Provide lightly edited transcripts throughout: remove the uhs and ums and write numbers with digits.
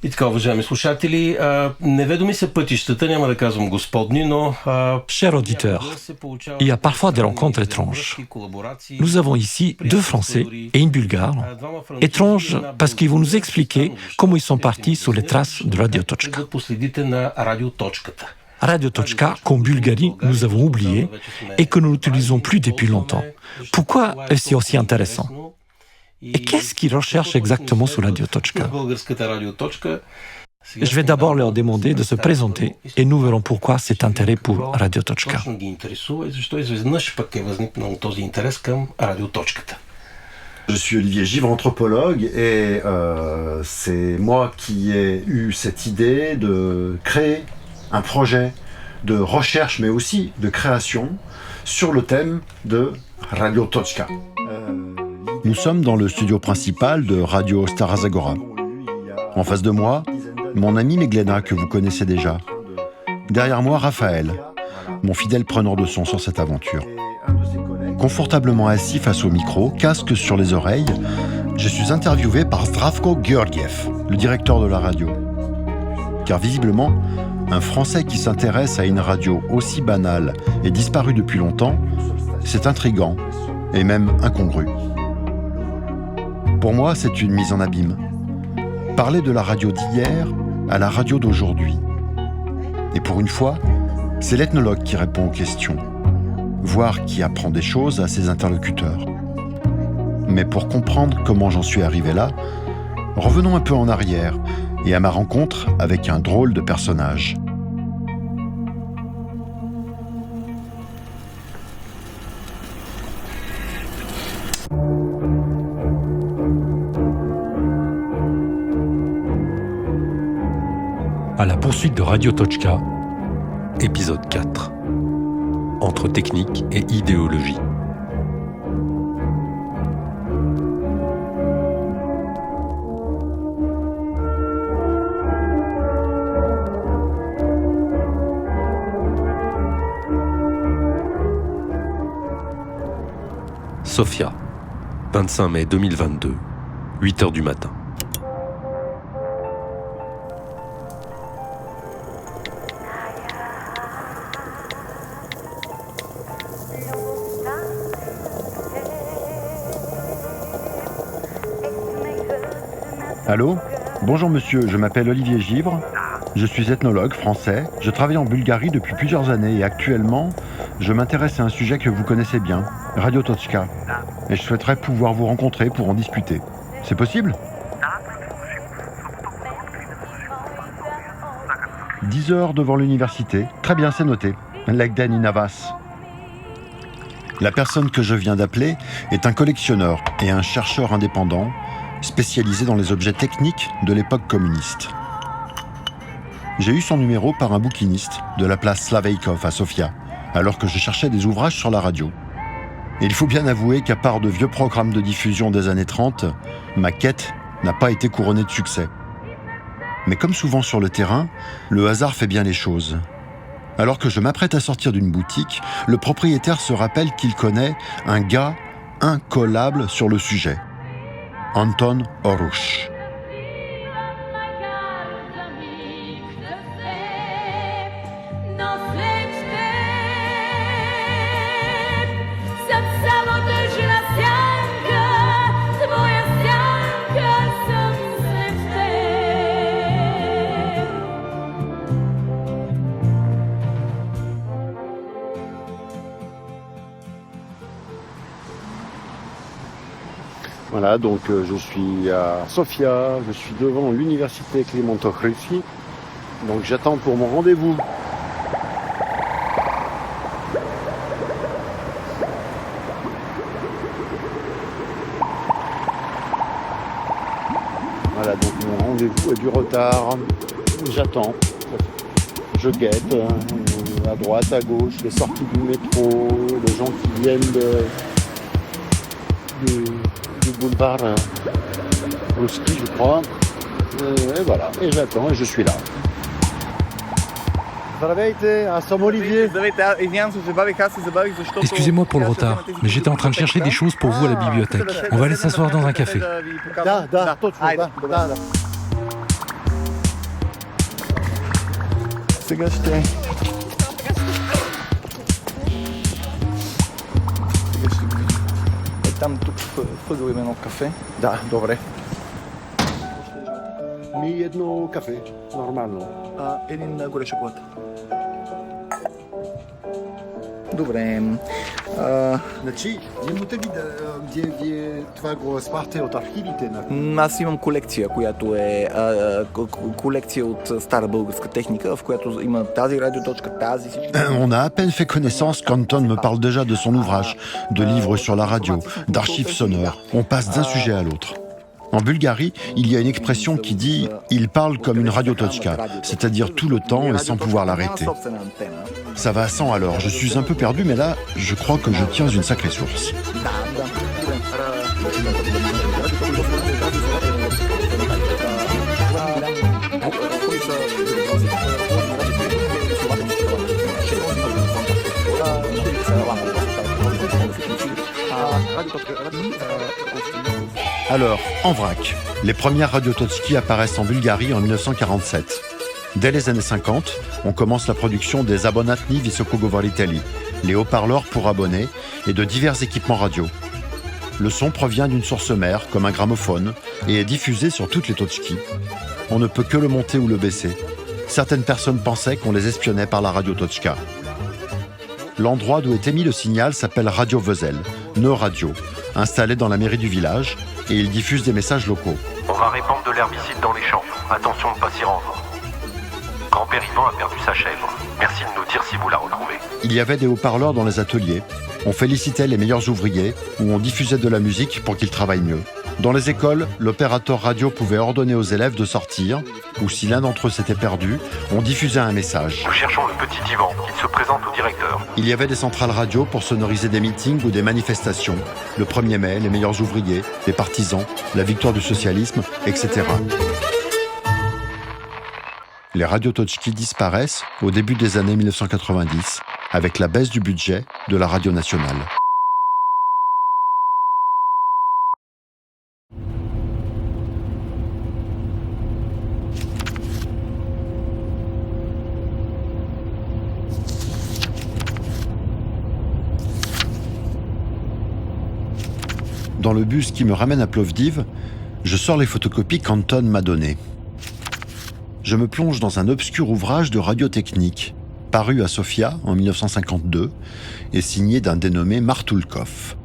И така, уважаеми слушатели, неведоми са пътищата, няма да казвам господни, но... Chers auditeurs, il y a parfois des rencontres étranges. Nous avons ici deux Français et une Bulgare. Étranges parce qu'ils vont nous expliquer comment ils sont partis sur les traces de Radio Точка. Radio Точка, qu'en Bulgarie, nous avons oublié et que nous n'utilisons plus depuis longtemps. Pourquoi est-ce aussi intéressant? Et qu'est-ce qu'ils recherchent exactement sur Radio Точка? Je vais d'abord leur demander de se présenter et nous verrons pourquoi cet intérêt pour Radio Точка. Je suis Olivier Givre, anthropologue, et c'est moi qui ai eu cette idée de créer un projet de recherche, mais aussi de création, sur le thème de Radio Точка. Nous sommes dans le studio principal de Radio Stara Zagora. En face de moi, mon ami Meglena, que vous connaissez déjà. Derrière moi, Raphaël, mon fidèle preneur de son sur cette aventure. Confortablement assis face au micro, casque sur les oreilles, je suis interviewé par Zdravko Georgiev, le directeur de la radio. Car visiblement, un Français qui s'intéresse à une radio aussi banale et disparue depuis longtemps, c'est intriguant et même incongru. Pour moi, c'est une mise en abîme. Parler de la radio d'hier à la radio d'aujourd'hui. Et pour une fois, c'est l'ethnologue qui répond aux questions, voire qui apprend des choses à ses interlocuteurs. Mais pour comprendre comment j'en suis arrivé là, revenons un peu en arrière et à ma rencontre avec un drôle de personnage. À la poursuite de Radio Точка, épisode 4. Entre technique et idéologie. Sofia, 25 mai 2022, 8h du matin. Allô ? Bonjour monsieur, je m'appelle Olivier Givre, je suis ethnologue français, je travaille en Bulgarie depuis plusieurs années et actuellement, je m'intéresse à un sujet que vous connaissez bien, Radio Точка, et je souhaiterais pouvoir vous rencontrer pour en discuter. C'est possible ? 10 heures devant l'université, très bien, c'est noté, Legden Inavas. La personne que je viens d'appeler est un collectionneur et un chercheur indépendant spécialisé dans les objets techniques de l'époque communiste. J'ai eu son numéro par un bouquiniste de la place Slaveykov à Sofia, alors que je cherchais des ouvrages sur la radio. Et il faut bien avouer qu'à part de vieux programmes de diffusion des années 30, ma quête n'a pas été couronnée de succès. Mais comme souvent sur le terrain, le hasard fait bien les choses. Alors que je m'apprête à sortir d'une boutique, le propriétaire se rappelle qu'il connaît un gars incollable sur le sujet. Anton Orush. Voilà, donc je suis à Sofia, je suis devant l'université Clement Ohridski, donc j'attends pour mon rendez-vous. Voilà, donc mon rendez-vous a du retard, j'attends, je guette, à droite, à gauche, les sorties du métro, les gens qui viennent du boulevard Ruski, je crois. Et voilà, et j'attends, et je suis là. Excusez-moi pour le retard, mais j'étais en train de chercher des choses pour vous à la bibliothèque. On va aller s'asseoir dans un café. Сега ще го видим. Там тук въгъл има едно кафе. Да, добре. Ми едно кафе, нормално. Един горе шоколад. Добре. Значи, имате ли где вие това го спахте от архивите на... Аз имам колекция, която е колекция от стара българска техника, в която има тази радиоточка, тази... On a à peine fait connaissance qu'Anton me parle déjà de son ouvrage, de livres sur la radio, d'archives sonores. On passe d'un sujet à l'autre. En Bulgarie, il y a une expression qui dit « il parle comme une radiotochka », c'est-à-dire tout le temps et sans pouvoir l'arrêter. Ça va à 100 alors, je suis un peu perdu, mais là, je crois que je tiens une sacrée source. Alors, en vrac, les premières radiototski apparaissent en Bulgarie en 1947. Dès les années 50, on commence la production des abonatni visokogovoriteli, les haut-parleurs pour abonnés, et de divers équipements radio. Le son provient d'une source mère, comme un gramophone, et est diffusé sur toutes les totski. On ne peut que le monter ou le baisser. Certaines personnes pensaient qu'on les espionnait par la radio-tochka. L'endroit d'où est émis le signal s'appelle Radio Vezel, Neu Radio, installé dans la mairie du village, et il diffuse des messages locaux. On va répandre de l'herbicide dans les champs. Attention de ne pas s'y rendre. Grand-père Ivan a perdu sa chèvre. Merci de nous dire si vous la retrouvez. Il y avait des haut-parleurs dans les ateliers. On félicitait les meilleurs ouvriers ou on diffusait de la musique pour qu'ils travaillent mieux. Dans les écoles, l'opérateur radio pouvait ordonner aux élèves de sortir, ou si l'un d'entre eux s'était perdu, on diffusait un message. Nous cherchons le petit Ivan, qu'il se présente au directeur. Il y avait des centrales radio pour sonoriser des meetings ou des manifestations. Le 1er mai, les meilleurs ouvriers, les partisans, la victoire du socialisme, etc. Les radiototchki disparaissent au début des années 1990, avec la baisse du budget de la radio nationale. Dans le bus qui me ramène à Plovdiv, je sors les photocopies qu'Anton m'a données. Je me plonge dans un obscur ouvrage de radiotechnique, paru à Sofia en 1952 et signé d'un dénommé Martulkov.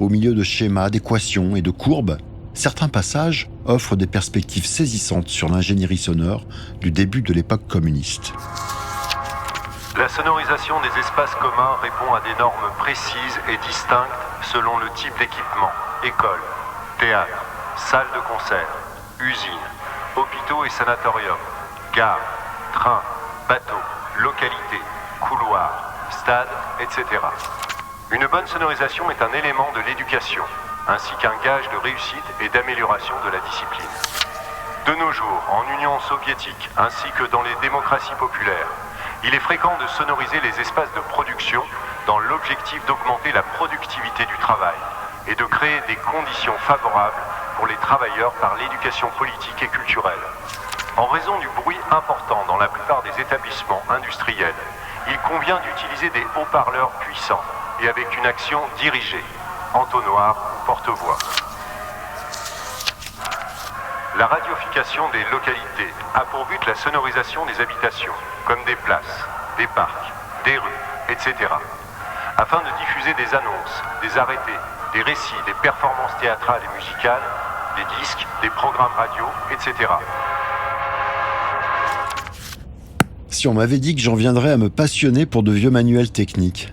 Au milieu de schémas, d'équations et de courbes, certains passages offrent des perspectives saisissantes sur l'ingénierie sonore du début de l'époque communiste. La sonorisation des espaces communs répond à des normes précises et distinctes selon le type d'équipement. École, théâtre, salle de concert, usine, hôpitaux et sanatoriums, gares, trains, bateaux, localités, couloirs, stades, etc. Une bonne sonorisation est un élément de l'éducation, ainsi qu'un gage de réussite et d'amélioration de la discipline. De nos jours, en Union soviétique ainsi que dans les démocraties populaires, il est fréquent de sonoriser les espaces de production dans l'objectif d'augmenter la productivité du travail et de créer des conditions favorables pour les travailleurs par l'éducation politique et culturelle. En raison du bruit important dans la plupart des établissements industriels, il convient d'utiliser des haut-parleurs puissants et avec une action dirigée, entonnoir ou porte-voix. La radiofication des localités a pour but la sonorisation des habitations, comme des places, des parcs, des rues, etc., afin de diffuser des annonces, des arrêtés, des récits, des performances théâtrales et musicales, des disques, des programmes radio, etc. Si on m'avait dit que j'en viendrais à me passionner pour de vieux manuels techniques.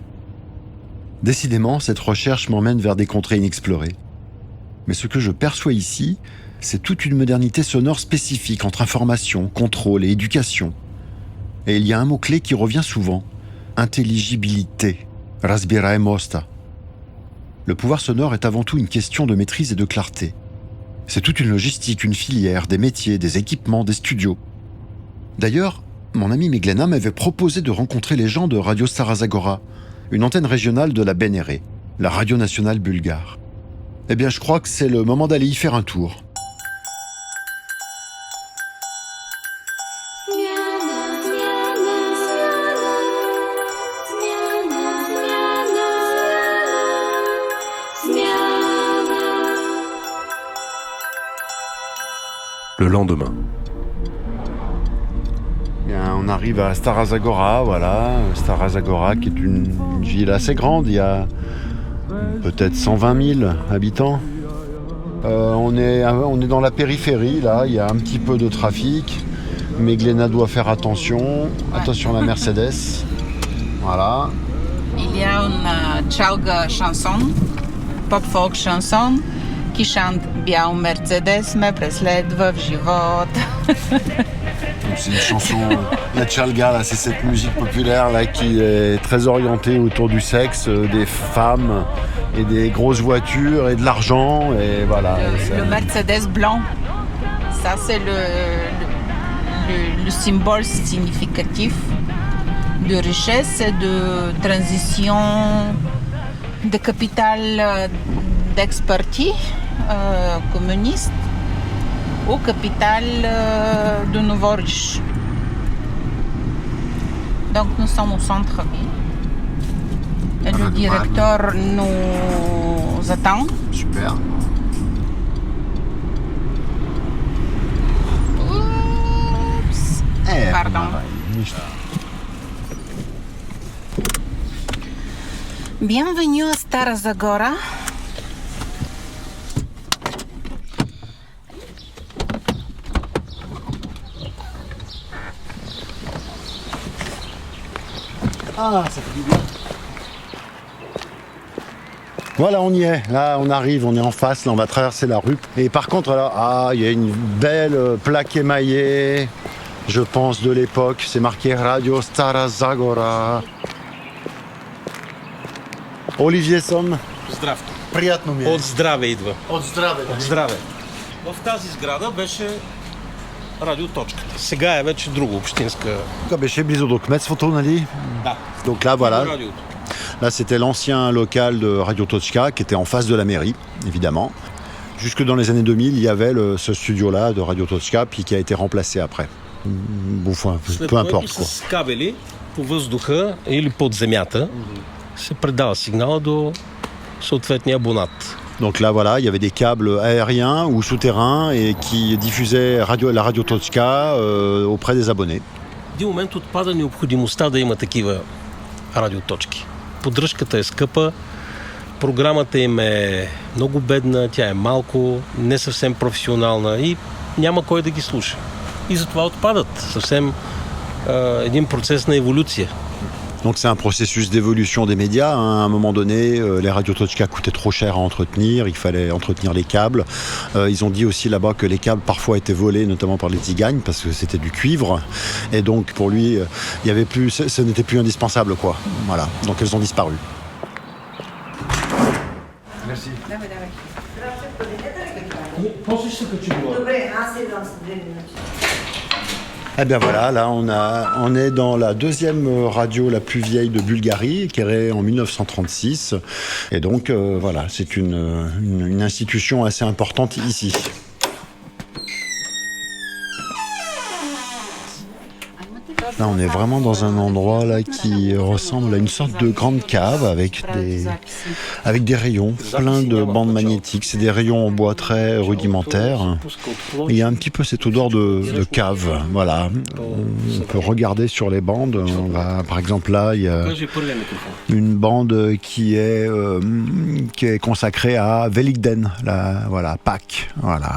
Décidément, cette recherche m'emmène vers des contrées inexplorées. Mais ce que je perçois ici, c'est toute une modernité sonore spécifique entre information, contrôle et éducation. Et il y a un mot-clé qui revient souvent, intelligibilité, разбираемость. Le pouvoir sonore est avant tout une question de maîtrise et de clarté. C'est toute une logistique, une filière, des métiers, des équipements, des studios. D'ailleurs, mon ami Meglena m'avait proposé de rencontrer les gens de Radio Stara Zagora, une antenne régionale de la BNR, la radio nationale bulgare. Eh bien, je crois que c'est le moment d'aller y faire un tour. le lendemain. Bien, on arrive à Stara Zagora, voilà. Stara Zagora qui est une ville assez grande, il y a peut-être 120 000 habitants. On est dans la périphérie, là, il y a un petit peu de trafic, mais Gléna doit faire attention. Attention à la Mercedes. Voilà. Il y a une chalga chanson, pop-folk chanson, qui chante Biał Mercedes me преследва в живот. C'est une chanson, la chalga, là, c'est cette musique populaire là, qui est très orientée autour du sexe, des femmes et des grosses voitures et de l'argent. Et voilà. Le Mercedes blanc, ça c'est le symbole significatif de richesse et de transition de capital d'expertise communiste au capital de nouveau riche. Donc nous sommes au centre-ville. Et le directeur nous attend. Super. Oups. Pardon. Bienvenue à Stara Zagora. Ah, ça fait du bien. Voilà, on y est. Là, on arrive, on est en face. Là, on va traverser la rue. Et par contre, là, il y a une belle plaque émaillée, je pense, de l'époque. C'est marqué Radio Stara Zagora. Оливие съм. Здравейте. Приятно ми е. От здраве идва. От здраве. От здраве. В тази сграда беше радиоточката. Сега е вече друга общинска. Тук беше близо до кметството, нали? Да. Donc là, voilà. Радиото. Là, c'était l'ancien local de Radio Toczka qui était en face de la mairie, évidemment. Jusque dans les années 2000, il y avait ce studio-là de Radio Toczka, puis qui a été remplacé après. Bon, peu importe, quoi. С кабели по въздуха или под земята се предава сигнала до съответния абонат. Donc là, voilà, il y avait des câbles aériens ou souterrains et qui diffusaient la Radio Toczka auprès des abonnés. В един момент отпада необходимостта да има такива радиоточки. Поддръжката е скъпа, програмата им е много бедна, тя е малко, не съвсем професионална и няма кой да ги слуша. И затова отпадат. Съвсем един процес на еволюция. Donc c'est un processus d'évolution des médias. À un moment donné, les radios Toczka coûtaient trop cher à entretenir, il fallait entretenir les câbles. Ils ont dit aussi là-bas que les câbles parfois étaient volés, notamment par les tzigane, parce que c'était du cuivre. Et donc pour lui, il y avait plus, ce n'était plus indispensable, quoi. Voilà. Donc elles ont disparu. Merci. Eh bien voilà, là on est dans la deuxième radio la plus vieille de Bulgarie, créée en 1936. Et donc voilà, c'est une institution assez importante ici. Là, on est vraiment dans un endroit là qui ressemble à une sorte de grande cave avec des rayons, plein de bandes magnétiques. C'est des rayons en bois très rudimentaires. Et il y a un petit peu cette odeur de cave. Voilà. On peut regarder sur les bandes. Par exemple, là, il y a une bande qui est consacrée à Великден, voilà, Pâques. Voilà.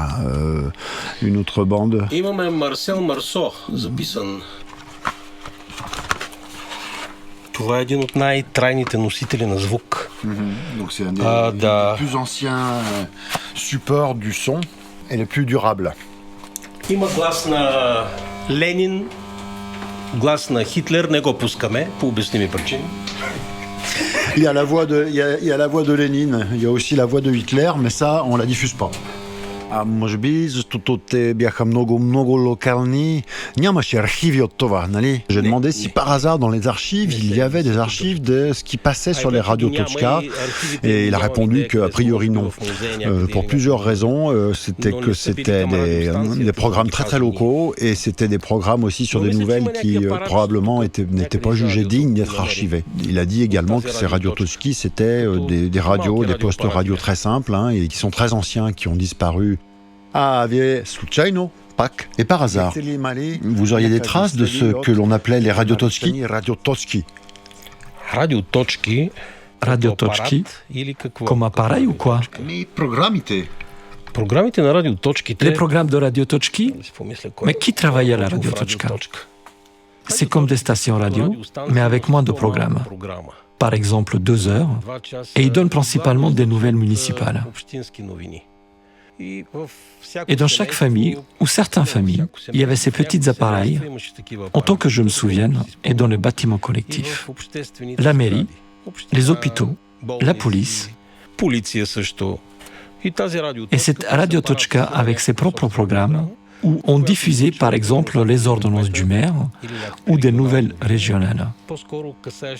Une autre bande. Имаме Марсел Марсо записан. Това е един от най-трайните носители на звук. Donc c'est un des plus anciens supports du son et le plus durable. Има глас на Ленин, глас на Хитлер, не го пускаме по обясними причини. Il y a la voix de Lénine, il y a aussi la voix de Hitler, mais ça, on la diffuse pas. А може би, защото те бяха много локални, нямаше архиви от това, нали? J'ai demandé si par hasard dans les archives, il y avait des archives de ce qui passait sur les radios Toczka, et il a répondu qu'a priori non. Pour plusieurs raisons, c'était des programmes très locaux, et c'était des programmes aussi sur des nouvelles qui probablement n'étaient pas jugées dignes d'être archivées. Il a dit également que ces radios Toczki, c'était des radios, des postes radio très simples, hein, et qui sont très anciens, qui ont disparu. А вие случайно Et par hasard, vous auriez des traces de ce que l'on appelait les radiotочки? Радиоточки, Radiotочки, comme appareil ou quoi? програмите на радиоточките... Les programmes de radiotочки? Mais qui travaille à la radiotочка? C'est comme des stations radio, mais avec moins de programmes. Par exemple 2 heures, et ils donnent principalement des nouvelles municipales. Et dans chaque famille, ou certaines familles, il y avait ces petits appareils, en tant que je me souvienne, et dans les bâtiments collectifs. La mairie, les hôpitaux, la police. Et cette radiotочка avec ses propres programmes, où on diffusait par exemple les ordonnances du maire ou des nouvelles régionales,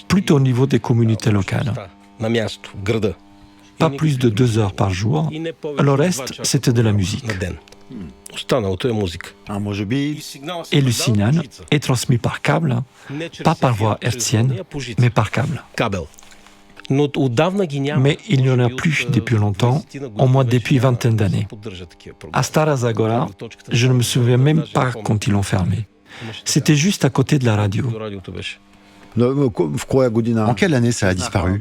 plutôt au niveau des communautés locales. Pas plus de 2 heures par jour, le reste c'était de la musique. Et le signal est transmis par câble, pas par voie hertzienne, mais par câble. Mais il n'y en a plus depuis longtemps, au moins depuis une vingtaine d'années. À Stara Zagora, je ne me souviens même pas quand ils l'ont fermé. C'était juste à côté de la radio. En quelle année ça a disparu?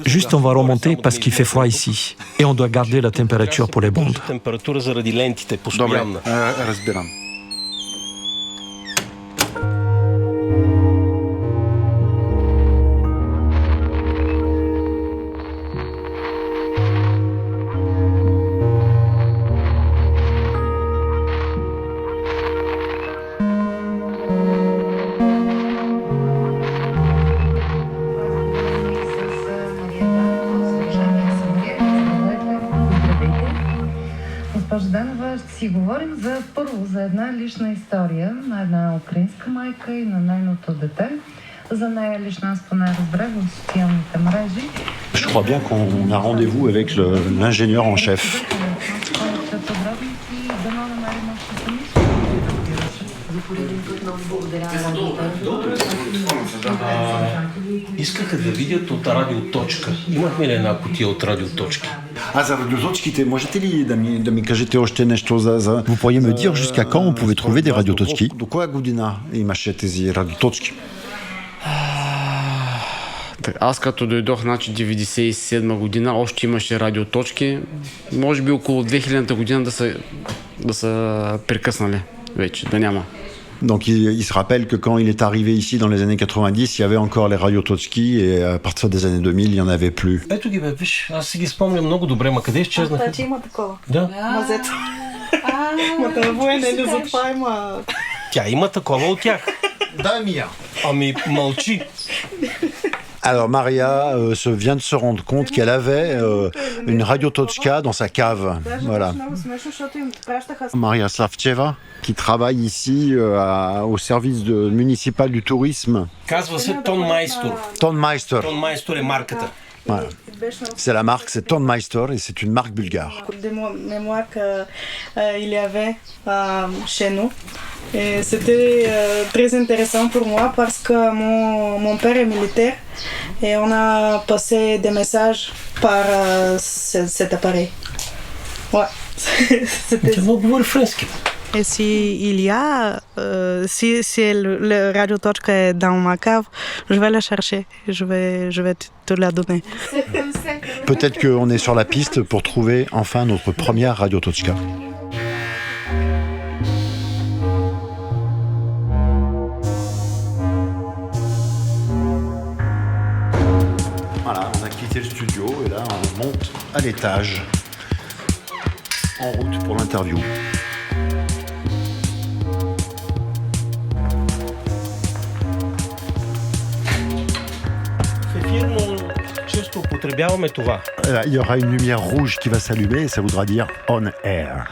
Juste on va remonter parce qu'il fait froid ici. Et on doit garder la température pour les bandes. Си говорим за първо за една лична история на една украинска майка и на нейното дете. За нея лично аз поне разбрах в социалните мрежи. Je crois bien qu'on a rendez-vous avec l'ingénieur en chef. Искаха да видят от радиоточка. Имахме ли една кутия от радиоточки? За радиоточките, можете ли да ми кажете още нещо за... Vous pourriez me dire jusqu'à quand on pouvait trouver des radiotочки? До коя година имаше тези радиоточки? Аз като дойдох, значи 97 година, още имаше радиоточки. Може би около 2000 година да са прекъснали вече, да няма. Donc il se rappelle que quand il est arrivé ici dans les années 90, il y avait encore les radiotочки et à partir des années 2000, il n'y en avait plus. Ето ги бе, виж, аз си ги спомням много добре, ма къде изчезнаха? Че има такова. Да. Мазето. Ма това военен, затова има... Тя има такова от тях. Да, Мия. Ами, мълчи. Alors Maria vient de se rendre compte qu'elle avait une radiotочка dans sa cave. Voilà. Maria Slavcheva, qui travaille ici au service municipal du tourisme. Казва се Тонмайстор. Tonmeister. Тонмайстор е марката. Voilà. C'est la marque, c'est Tonmeister et c'est une marque bulgare. Des mémoires qu'il y avait chez nous. Et c'était très intéressant pour moi parce que mon père est militaire et on a passé des messages par cet appareil. Ouais. C'était много френски. Et s'il y a, si le radiotочка est dans ma cave, je vais la chercher. Je vais te la donner. Peut-être qu'on est sur la piste pour trouver enfin notre première radiotочка. Voilà, on a quitté le studio et là on monte à l'étage en route pour l'interview. Il y aura une lumière rouge qui va s'allumer et ça voudra dire on air.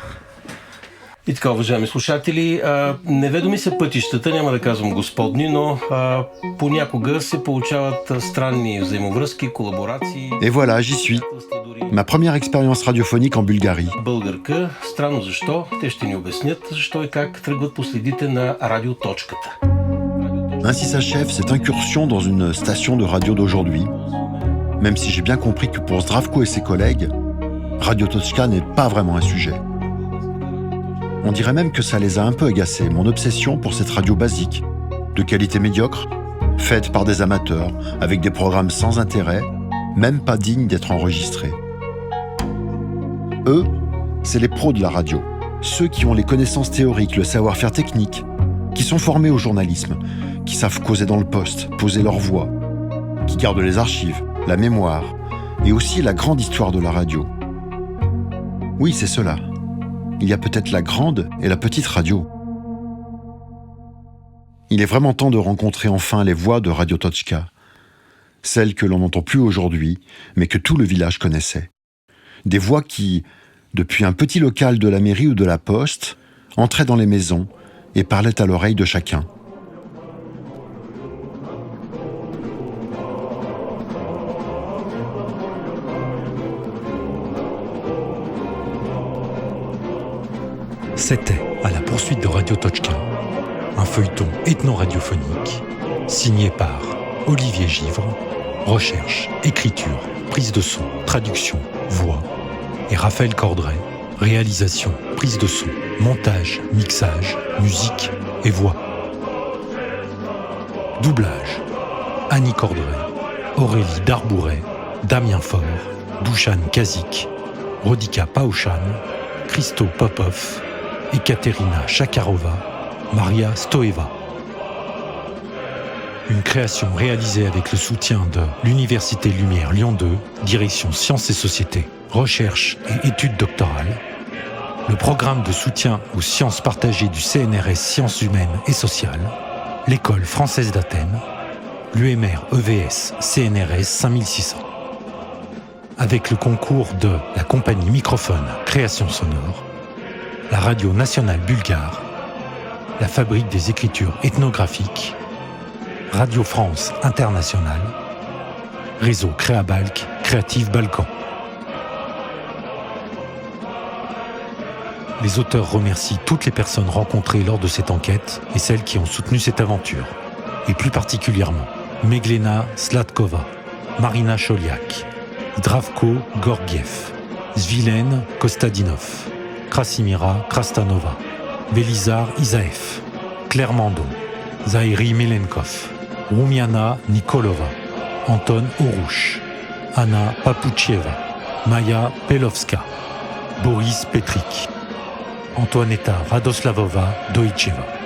И така, уважаеми слушатели, неведоми са пътищата, няма да казвам господни, но понякога се получават странни взаимовръзки, колаборации. Et voilà, j'y suis. Ma première expérience radiophonique en Bulgarie. Българка, странно защо, те ще ни обяснят защо и как тръгват по следите на радиоточката. Ainsi s'achève cette incursion dans une station de radio d'aujourd'hui. Même si j'ai bien compris que pour Zdravko et ses collègues, radiotочка n'est pas vraiment un sujet. On dirait même que ça les a un peu agacés, mon obsession pour cette radio basique, de qualité médiocre, faite par des amateurs, avec des programmes sans intérêt, même pas dignes d'être enregistrés. Eux, c'est les pros de la radio, ceux qui ont les connaissances théoriques, le savoir-faire technique, qui sont formés au journalisme, qui savent causer dans le poste, poser leur voix, qui gardent les archives, la mémoire, et aussi la grande histoire de la radio. Oui, c'est cela. Il y a peut-être la grande et la petite radio. Il est vraiment temps de rencontrer enfin les voix de Radio Toczka, celles que l'on n'entend plus aujourd'hui, mais que tout le village connaissait. Des voix qui, depuis un petit local de la mairie ou de la poste, entraient dans les maisons et parlaient à l'oreille de chacun. C'était À la poursuite de Radio Toczka, un feuilleton ethno-radiophonique signé par Olivier Givre, recherche, écriture, prise de son, traduction, voix, et Raphaël Cordray, réalisation, prise de son, montage, mixage, musique et voix. Doublage, Annie Cordray, Aurélie Darbouret, Damien Faure, Douchan Kazik, Rodika Paushan, Christo Popov, Ekaterina Shakarova, Maria Stoeva. Une création réalisée avec le soutien de l'Université Lumière Lyon 2, direction Sciences et Sociétés, Recherche et Études doctorales, le programme de soutien aux sciences partagées du CNRS Sciences humaines et sociales, l'École française d'Athènes, l'UMR EVS CNRS 5600. Avec le concours de la compagnie Microphone Création Sonore, la Radio Nationale Bulgare, la Fabrique des Écritures Ethnographiques, Radio France Internationale, Réseau Créabalk, Creative Balkan. Les auteurs remercient toutes les personnes rencontrées lors de cette enquête et celles qui ont soutenu cette aventure, et plus particulièrement Meglena Slatkova, Marina Choliak, Zdravko Gorgiev, Zvilen Kostadinov, Krasimira Krastanova, Belizar Isaev, Claire Mandon, Zairi Melenkov, Rumiana Nikolova, Anton Orouch, Anna Papuchieva, Maya Pelovska, Boris Petrik, Antoinetta Radoslavova Dojcheva.